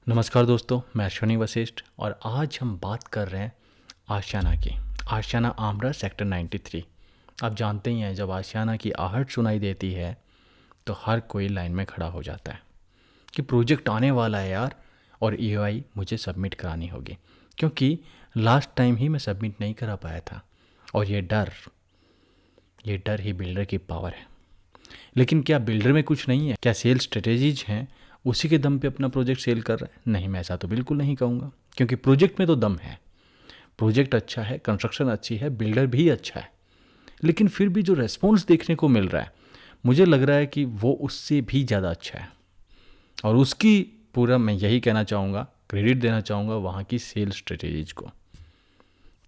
नमस्कार दोस्तों, मैं अश्विनी वशिष्ठ और आज हम बात कर रहे हैं आशियाना की। आशियाना आमरा सेक्टर 93। आप जानते ही हैं, जब आशियाना की आहट सुनाई देती है तो हर कोई लाइन में खड़ा हो जाता है कि प्रोजेक्ट आने वाला है यार, और ईओआई मुझे सबमिट करानी होगी, क्योंकि लास्ट टाइम ही मैं सबमिट नहीं करा पाया था। और ये डर ही बिल्डर की पावर है। लेकिन क्या बिल्डर में कुछ नहीं है? क्या सेल स्ट्रेटेजीज हैं उसी के दम पे अपना प्रोजेक्ट सेल कर रहा है? नहीं, मैं ऐसा तो बिल्कुल नहीं कहूँगा, क्योंकि प्रोजेक्ट में तो दम है। प्रोजेक्ट अच्छा है, कंस्ट्रक्शन अच्छी है, बिल्डर भी अच्छा है, लेकिन फिर भी जो रेस्पॉन्स देखने को मिल रहा है, मुझे लग रहा है कि वो उससे भी ज़्यादा अच्छा है। और उसकी पूरा मैं यही कहना चाहूँगा, क्रेडिट देना चाहूँगा वहाँ की सेल स्ट्रेटेजीज को।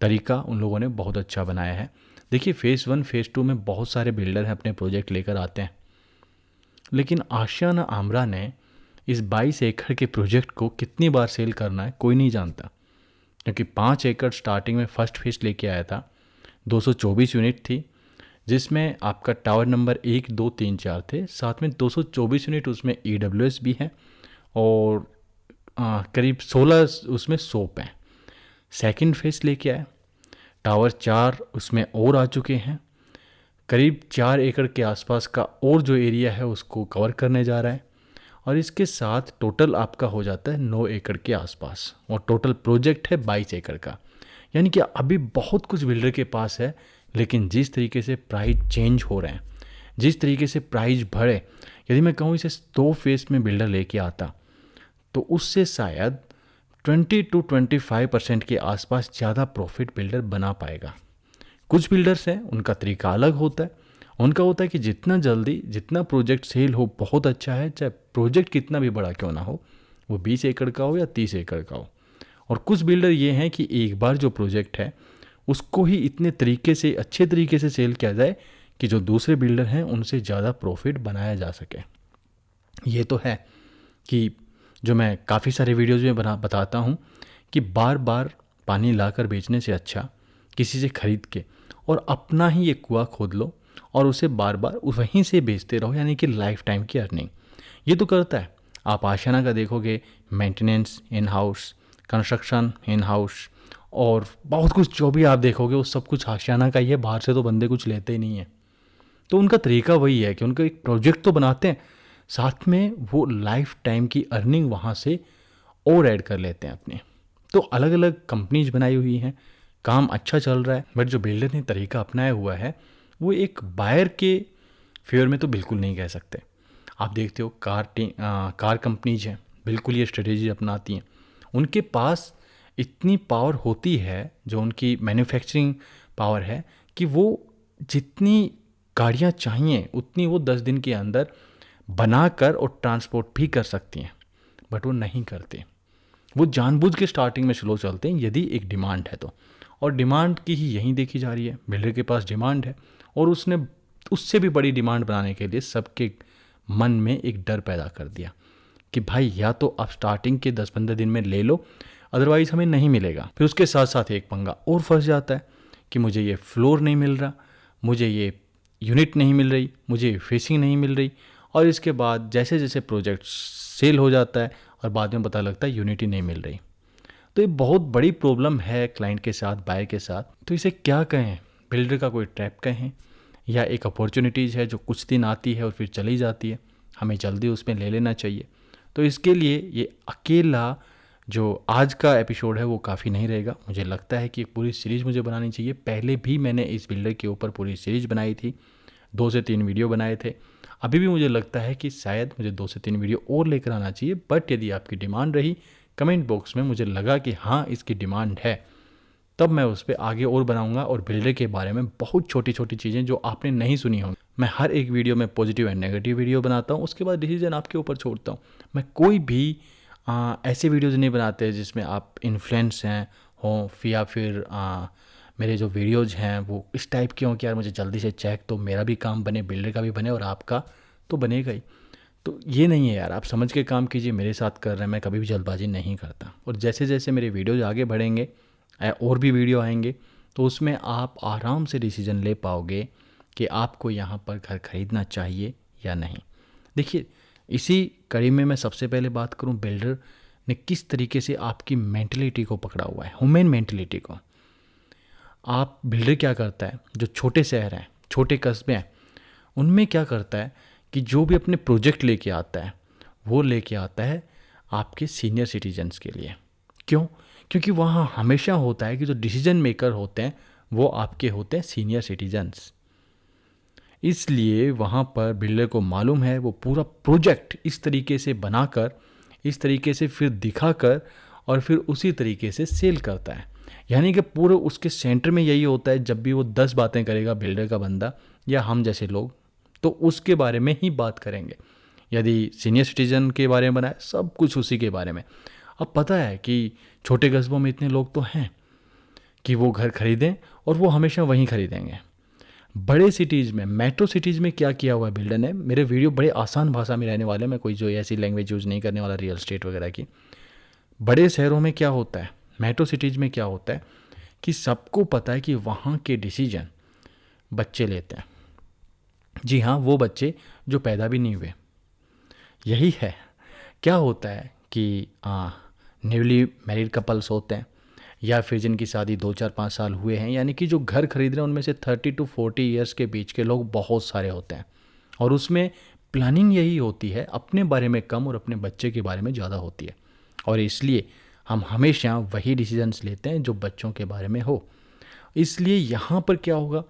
तरीका उन लोगों ने बहुत अच्छा बनाया है। देखिए, फ़ेज़ 1 फ़ेज़ 2 में बहुत सारे बिल्डर हैं अपने प्रोजेक्ट लेकर आते हैं, लेकिन आशियाना आमरा ने इस 22 एकड़ के प्रोजेक्ट को कितनी बार सेल करना है कोई नहीं जानता, क्योंकि 5 एकड़ स्टार्टिंग में फर्स्ट फेज लेके आया था। 224 यूनिट थी, जिसमें आपका टावर नंबर 1, 2, 3, 4 थे। साथ में 224 यूनिट उसमें EWS भी है, और करीब 16 उसमें सोप हैं। सेकंड फेज लेके आया, टावर 4 उसमें और आ चुके हैं। करीब 4 एकड़ के आसपास का और जो एरिया है उसको कवर करने जा रहा है, और इसके साथ टोटल आपका हो जाता है 9 एकड़ के आसपास, और टोटल प्रोजेक्ट है 22 एकड़ का। यानी कि अभी बहुत कुछ बिल्डर के पास है, लेकिन जिस तरीके से प्राइस चेंज हो रहे हैं, जिस तरीके से प्राइस बढ़े, यदि मैं कहूँ इसे 2 फेस में बिल्डर लेके आता तो उससे शायद 20 to 25% के आसपास ज़्यादा प्रॉफिट बिल्डर बना पाएगा। कुछ बिल्डर्स हैं, उनका तरीका अलग होता है। उनका होता है कि जितना जल्दी जितना प्रोजेक्ट सेल हो बहुत अच्छा है, चाहे प्रोजेक्ट कितना भी बड़ा क्यों ना हो, वो 20 एकड़ का हो या 30 एकड़ का हो। और कुछ बिल्डर ये हैं कि एक बार जो प्रोजेक्ट है उसको ही इतने तरीके से, अच्छे तरीके से सेल किया जाए कि जो दूसरे बिल्डर हैं उनसे ज़्यादा प्रॉफिट बनाया जा सके। ये तो है कि जो मैं काफ़ी सारे वीडियोज़ में बताता हूँ कि बार बार पानी लाकर बेचने से अच्छा किसी से ख़रीद के और अपना ही एक कुआं खोद लो और उसे बार बार वहीं से बेचते रहो, यानी कि लाइफ टाइम की अर्निंग। ये तो करता है। आप आशियाना का देखोगे, maintenance in house, construction in house, और बहुत कुछ जो भी आप देखोगे वो सब कुछ आशियाना का ही है। बाहर से तो बंदे कुछ लेते ही नहीं है। तो उनका तरीका वही है कि उनका एक प्रोजेक्ट तो बनाते हैं, साथ में वो लाइफ टाइम की अर्निंग वहाँ से और ऐड कर लेते हैं अपने। तो अलग अलग कंपनीज बनाई हुई हैं, काम अच्छा चल रहा है। बट जो बिल्डर ने तरीका अपनाया हुआ है वो एक बायर के फेवर में तो बिल्कुल नहीं कह सकते। आप देखते हो कार कंपनीज हैं, बिल्कुल ये स्ट्रेटेजी अपनाती हैं। उनके पास इतनी पावर होती है, जो उनकी मैन्युफैक्चरिंग पावर है, कि वो जितनी गाड़ियाँ चाहिए उतनी वो 10 दिन के अंदर बनाकर और ट्रांसपोर्ट भी कर सकती हैं। बट वो नहीं करते। वो जानबूझ के स्टार्टिंग में स्लो चलते हैं, यदि एक डिमांड है तो। और डिमांड की ही यहीं देखी जा रही है। बिल्डर के पास डिमांड है और उसने उससे भी बड़ी डिमांड बनाने के लिए सबके मन में एक डर पैदा कर दिया कि भाई या तो आप स्टार्टिंग के 10-15 दिन में ले लो, अदरवाइज़ हमें नहीं मिलेगा। फिर उसके साथ साथ एक पंगा और फंस जाता है कि मुझे ये फ्लोर नहीं मिल रहा, मुझे ये यूनिट नहीं मिल रही, मुझे फेसिंग नहीं मिल रही। और इसके बाद जैसे जैसे प्रोजेक्ट सेल हो जाता है और बाद में पता लगता है यूनिट ही नहीं मिल रही। तो ये बहुत बड़ी प्रॉब्लम है क्लाइंट के साथ, बायर के साथ। तो इसे क्या कहें, बिल्डर का कोई ट्रैप कहें, या एक अपॉर्चुनिटीज़ है जो कुछ दिन आती है और फिर चली जाती है, हमें जल्दी उसमें ले लेना चाहिए। तो इसके लिए ये अकेला जो आज का एपिसोड है वो काफ़ी नहीं रहेगा। मुझे लगता है कि एक पूरी सीरीज़ मुझे बनानी चाहिए। पहले भी मैंने इस बिल्डर के ऊपर पूरी सीरीज़ बनाई थी, 2 से 3 वीडियो बनाए थे। अभी भी मुझे लगता है कि शायद मुझे 2 से 3 वीडियो और लेकर आना चाहिए। बट यदि आपकी डिमांड रही कमेंट बॉक्स में, मुझे लगा कि हाँ इसकी डिमांड है, तब मैं उस पर आगे और बनाऊंगा। और बिल्डर के बारे में बहुत छोटी छोटी चीज़ें जो आपने नहीं सुनी होंगी, मैं हर एक वीडियो में पॉजिटिव एंड नेगेटिव वीडियो बनाता हूँ। उसके बाद डिसीजन आपके ऊपर छोड़ता हूँ। मैं कोई भी ऐसे वीडियोज़ नहीं बनाते जिसमें आप इन्फ्लुएंस हैं हों, या फिर मेरे जो वीडियोज़ हैं वो इस टाइप के हों कि यार मुझे जल्दी से चेक, तो मेरा भी काम बने, बिल्डर का भी बने, और आपका तो बनेगा ही। तो ये नहीं है यार, आप समझ के काम कीजिए। मेरे साथ कर रहे हैं, मैं कभी भी जल्दबाजी नहीं करता। और जैसे जैसे मेरे वीडियोज़ आगे बढ़ेंगे और भी वीडियो आएंगे, तो उसमें आप आराम से डिसीजन ले पाओगे कि आपको यहाँ पर घर खरीदना चाहिए या नहीं। देखिए, इसी कड़ी में मैं सबसे पहले बात करूँ, बिल्डर ने किस तरीके से आपकी मेंटलिटी को पकड़ा हुआ है, ह्यूमन मेंटलिटी को। आप बिल्डर क्या करता है, जो छोटे शहर हैं, छोटे कस्बे हैं, उनमें क्या करता है कि जो भी अपने प्रोजेक्ट लेके आता है वो लेके आता है आपके सीनियर सिटीजन्स के लिए। क्यों? क्योंकि वहाँ हमेशा होता है कि जो डिसीजन मेकर होते हैं वो आपके होते हैं सीनियर सिटीजन्स। इसलिए वहाँ पर बिल्डर को मालूम है वो पूरा प्रोजेक्ट इस तरीके से बनाकर, इस तरीके से फिर दिखाकर और फिर उसी तरीके से सेल करता है। यानी कि पूरे उसके सेंटर में यही होता है, जब भी वो 10 बातें करेगा बिल्डर का बंदा या हम जैसे लोग, तो उसके बारे में ही बात करेंगे। यदि सीनियर सिटीजन के बारे में बनाए, सब कुछ उसी के बारे में। अब पता है कि छोटे कस्बों में इतने लोग तो हैं कि वो घर खरीदें और वो हमेशा वहीं खरीदेंगे। बड़े सिटीज़ में, मेट्रो सिटीज़ में क्या किया हुआ है बिल्डर ने, मेरे वीडियो बड़े आसान भाषा में रहने वाले, मैं कोई जो ऐसी लैंग्वेज यूज़ नहीं करने वाला रियल एस्टेट वगैरह की। बड़े शहरों में क्या होता है, मेट्रो सिटीज़ में क्या होता है कि सबको पता है कि वहाँ के डिसीजन बच्चे लेते हैं। जी हाँ, वो बच्चे जो पैदा भी नहीं हुए। यही है, क्या होता है कि न्यूली मैरिड कपल्स होते हैं या फिर जिनकी शादी 2 4 5 साल हुए हैं, यानी कि जो घर खरीद रहे हैं उनमें से 30 to 40 ईयर्स के बीच के लोग बहुत सारे होते हैं। और उसमें प्लानिंग यही होती है, अपने बारे में कम और अपने बच्चे के बारे में ज़्यादा होती है। और इसलिए हम हमेशा वही डिसीजंस लेते हैं जो बच्चों के बारे में हो। इसलिए यहाँ पर क्या होगा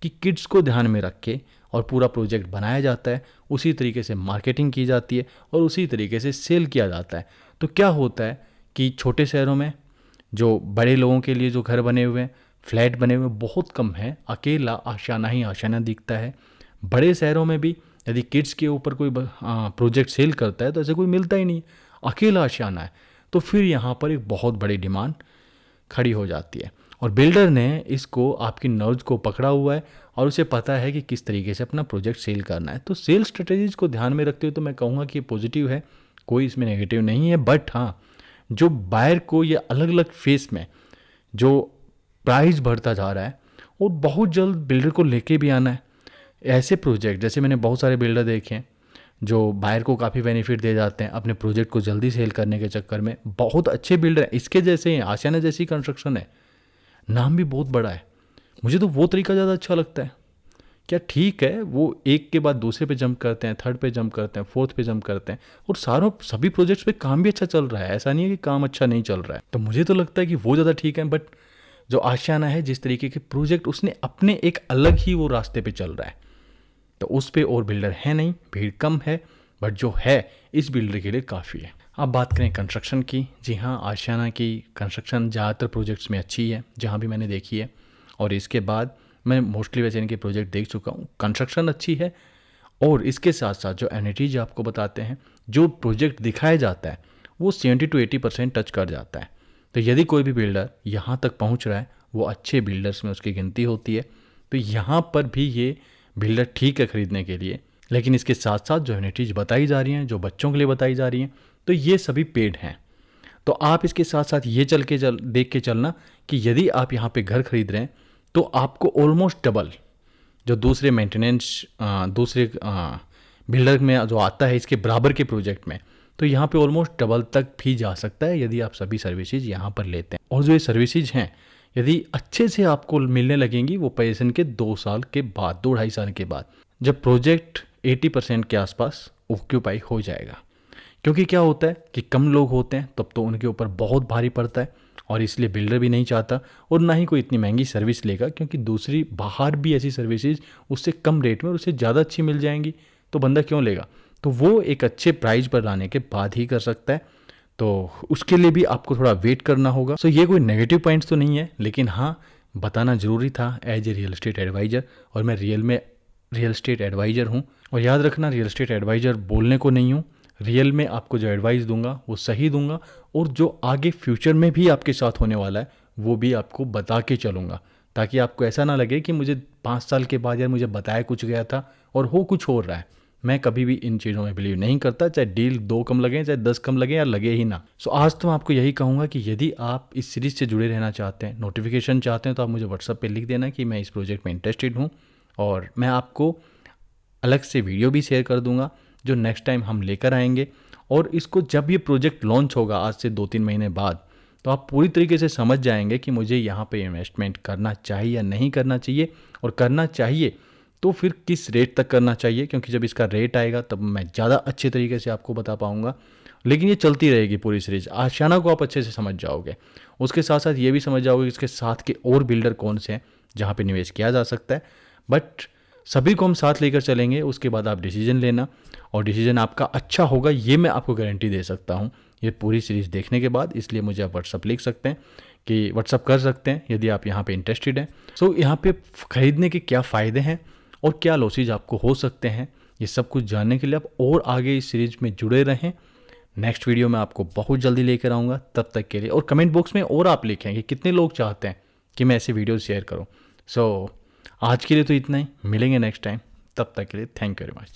कि किड्स को ध्यान में रख के और पूरा प्रोजेक्ट बनाया जाता है, उसी तरीके से मार्केटिंग की जाती है और उसी तरीके से सेल किया जाता है। तो क्या होता है कि छोटे शहरों में जो बड़े लोगों के लिए जो घर बने हुए हैं, फ्लैट बने हुए बहुत कम है, अकेला आशियाना ही आशियाना दिखता है। बड़े शहरों में भी यदि किड्स के ऊपर कोई प्रोजेक्ट सेल करता है तो ऐसे कोई मिलता ही नहीं, अकेला आशियाना है। तो फिर यहाँ पर एक बहुत बड़ी डिमांड खड़ी हो जाती है और बिल्डर ने इसको आपकी नर्व्स को पकड़ा हुआ है और उसे पता है कि किस तरीके से अपना प्रोजेक्ट सेल करना है। तो सेल स्ट्रेटेजीज को ध्यान में रखते हुए तो मैं कहूँगा कि पॉजिटिव है, कोई इसमें नेगेटिव नहीं है। बट हाँ, जो बायर को ये अलग अलग फेस में जो प्राइस बढ़ता जा रहा है और बहुत जल्द बिल्डर को लेके भी आना है। ऐसे प्रोजेक्ट जैसे मैंने बहुत सारे बिल्डर देखे हैं जो बायर को काफ़ी बेनिफिट दे जाते हैं अपने प्रोजेक्ट को जल्दी सेल करने के चक्कर में। बहुत अच्छे बिल्डर हैं, इसके जैसे हैं, आशियाना जैसी कंस्ट्रक्शन है, नाम भी बहुत बड़ा है। मुझे तो वो तरीका ज़्यादा अच्छा लगता है। क्या ठीक है, वो एक के बाद दूसरे पे जंप करते हैं, थर्ड पे जंप करते हैं, फोर्थ पे जंप करते हैं और सभी प्रोजेक्ट्स पे काम भी अच्छा चल रहा है। ऐसा नहीं है कि काम अच्छा नहीं चल रहा है। तो मुझे तो लगता है कि वो ज़्यादा ठीक है। बट जो आशियाना है, जिस तरीके के प्रोजेक्ट उसने अपने एक अलग ही वो रास्ते पे चल रहा है, तो उस पर और बिल्डर है नहीं, भीड़ कम है, बट जो है इस बिल्डर के लिए काफ़ी है। अब बात करें कंस्ट्रक्शन की, जी हाँ, आशियाना की कंस्ट्रक्शन ज़्यादातर प्रोजेक्ट्स में अच्छी है जहाँ भी मैंने देखी है। और इसके बाद मैं मोस्टली वैसे इनके प्रोजेक्ट देख चुका हूँ, कंस्ट्रक्शन अच्छी है। और इसके साथ साथ जो एमिनिटीज आपको बताते हैं, जो प्रोजेक्ट दिखाया जाता है वो 70 to 80% टच कर जाता है। तो यदि कोई भी बिल्डर यहाँ तक पहुँच रहा है, वो अच्छे बिल्डर्स में उसकी गिनती होती है। तो यहाँ पर भी ये बिल्डर ठीक है खरीदने के लिए। लेकिन इसके साथ साथ जो एमिनिटीज बताई जा रही हैं, जो बच्चों के लिए बताई जा रही हैं, तो ये सभी पेड हैं। तो आप इसके साथ साथ ये देख के चलना कि यदि आप यहाँ पे घर खरीद रहे हैं तो आपको ऑलमोस्ट डबल जो दूसरे मेंटेनेंस दूसरे बिल्डर में जो आता है इसके बराबर के प्रोजेक्ट में, तो यहाँ पे ऑलमोस्ट डबल तक भी जा सकता है यदि आप सभी सर्विसेज यहाँ पर लेते हैं। और जो ये सर्विसेज हैं यदि अच्छे से आपको मिलने लगेंगी वो पोजीशन के 2 साल के बाद, 2 ढाई साल के बाद, जब प्रोजेक्ट 80% के आसपास ऑक्यूपाई हो जाएगा। क्योंकि क्या होता है कि कम लोग होते हैं तब तो उनके ऊपर बहुत भारी पड़ता है और इसलिए बिल्डर भी नहीं चाहता और ना ही कोई इतनी महंगी सर्विस लेगा, क्योंकि दूसरी बाहर भी ऐसी सर्विसेज उससे कम रेट में और उससे ज़्यादा अच्छी मिल जाएंगी, तो बंदा क्यों लेगा। तो वो एक अच्छे प्राइस पर लाने के बाद ही कर सकता है। तो उसके लिए भी आपको थोड़ा वेट करना होगा। सो ये कोई नेगेटिव पॉइंट्स तो नहीं है, लेकिन हाँ बताना ज़रूरी था as a real estate adviser. और मैं रियल एस्टेट एडवाइज़र हूँ। और याद रखना, रियल एस्टेट एडवाइज़र बोलने को नहीं हूँ, रियल में आपको जो एडवाइस दूंगा वो सही दूंगा और जो आगे फ्यूचर में भी आपके साथ होने वाला है वो भी आपको बता के चलूँगा, ताकि आपको ऐसा ना लगे कि मुझे 5 साल के बाद यार मुझे बताया कुछ गया था और हो कुछ हो रहा है। मैं कभी भी इन चीज़ों में बिलीव नहीं करता, चाहे डील 2 कम लगे, चाहे 10 कम लगे या लगे ही ना। सो आज तो मैं आपको यही कहूँगा कि यदि आप इस सीरीज़ से जुड़े रहना चाहते हैं, नोटिफिकेशन चाहते हैं, तो आप मुझे व्हाट्सअप पे लिख देना कि मैं इस प्रोजेक्ट में इंटरेस्टेड हूँ और मैं आपको अलग से वीडियो भी शेयर कर दूँगा जो नेक्स्ट टाइम हम लेकर आएंगे। और इसको जब ये प्रोजेक्ट लॉन्च होगा आज से 2-3 महीने बाद, तो आप पूरी तरीके से समझ जाएंगे कि मुझे यहाँ पे इन्वेस्टमेंट करना चाहिए या नहीं करना चाहिए, और करना चाहिए तो फिर किस रेट तक करना चाहिए, क्योंकि जब इसका रेट आएगा तब मैं ज़्यादा अच्छे तरीके से आपको बता पाऊँगा। लेकिन ये चलती रहेगी पूरी सीरीज, आशियाना को आप अच्छे से समझ जाओगे। उसके साथ साथ ये भी समझ जाओगे कि इसके साथ के और बिल्डर कौन से हैं जहाँ पे निवेश किया जा सकता है। बट सभी को हम साथ लेकर चलेंगे, उसके बाद आप डिसीजन लेना, और डिसीजन आपका अच्छा होगा ये मैं आपको गारंटी दे सकता हूँ ये पूरी सीरीज़ देखने के बाद। इसलिए मुझे आप व्हाट्सअप लिख सकते हैं कि व्हाट्सअप कर सकते हैं यदि आप यहाँ पे इंटरेस्टेड हैं। सो यहाँ पे ख़रीदने के क्या फ़ायदे हैं और क्या लॉसेज आपको हो सकते हैं, ये सब कुछ जानने के लिए आप और आगे इस सीरीज में जुड़े रहें। नेक्स्ट वीडियो में आपको बहुत जल्दी लेकर आऊँगा, तब तक के लिए। और कमेंट बॉक्स में और आप लिखें कि कितने लोग चाहते हैं कि मैं ऐसे वीडियो शेयर करूँ। सो आज के लिए तो इतना ही, मिलेंगे नेक्स्ट टाइम, तब तक के लिए थैंक यू वेरी मच।